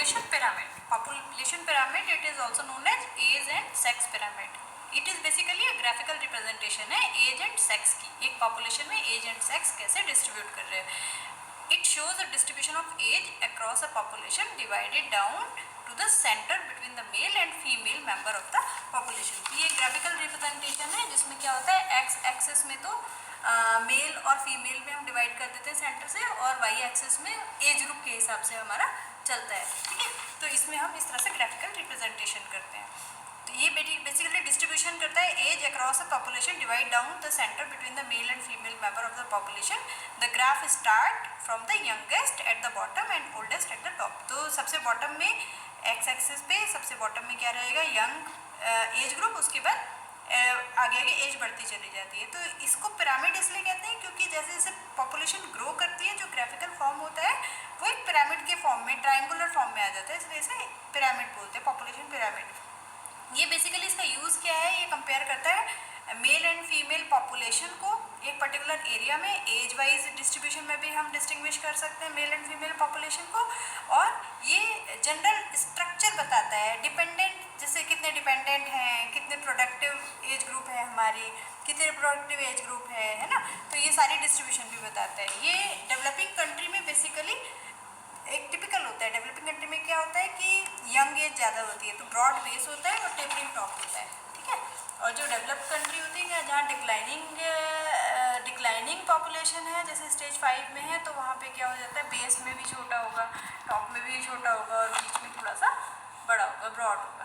population pyramid. Population pyramid, it is also known as age and sex pyramid. It is basically a graphical representation है age and sex की. एक population में age and sex कैसे distribute कर रहे हैं. It shows a distribution of age across a population divided down to the center between the male and female member of the population. ये graphical representation है जिसमें क्या होता है x axis में तो मेल और फीमेल में हम डिवाइड कर देते हैं सेंटर से, और वाई एक्सिस में एज ग्रुप के हिसाब से हमारा चलता है. ठीक है, तो इसमें हम इस तरह से ग्राफिकल रिप्रेजेंटेशन करते हैं. तो ये बेसिकली डिस्ट्रीब्यूशन करता है as across a population divide down the centre between the male and female member of the population. The graph start from the youngest at the bottom and oldest at the top. तो सबसे bottom में x axis पे सबसे bottom में क्या रहेगा, young age group, उसके बाद आगे आगे एज बढ़ती चली जाती है. तो इसको पिरामिड इसलिए कहते हैं क्योंकि जैसे जैसे पॉपुलेशन ग्रो करती है जो ग्राफिकल फॉर्म होता है वो एक पिरामिड के फॉर्म में, ट्रायंगुलर फॉर्म में आ जाता है, इसलिए इसे पिरामिड बोलते हैं, पॉपुलेशन पिरामिड. ये बेसिकली इसका यूज़ क्या है, ये कंपेयर करता है मेल एंड फीमेल पॉपुलेशन को एक पर्टिकुलर एरिया में. एज वाइज डिस्ट्रीब्यूशन में भी हम डिस्टिंग्विश कर सकते हैं मेल एंड फीमेल पॉपुलेशन को. और ये जनरल स्ट्रक्चर बताता है, डिपेंडेंट, जैसे कितने डिपेंडेंट हैं, कितने प्रोडक्टिव एज ग्रुप है हमारी, कितने प्रोडक्टिव एज ग्रुप है ना. तो ये सारी डिस्ट्रीब्यूशन भी बताता है. ये डेवलपिंग कंट्री में बेसिकली एक टिपिकल होता है. डेवलपिंग कंट्री में क्या होता है कि यंग एज ज़्यादा होती है तो ब्रॉड बेस होता है और टेपरिंग टॉप होता है. ठीक है, और जो डेवलप्ड कंट्री होती है जहाँ डिक्लाइनिंग पॉपुलेशन है, जैसे स्टेज 5 में है, तो वहाँ पे क्या हो जाता है, बेस में भी छोटा होगा, टॉप में भी छोटा होगा और बीच में थोड़ा सा बड़ा होगा, ब्रॉड होगा.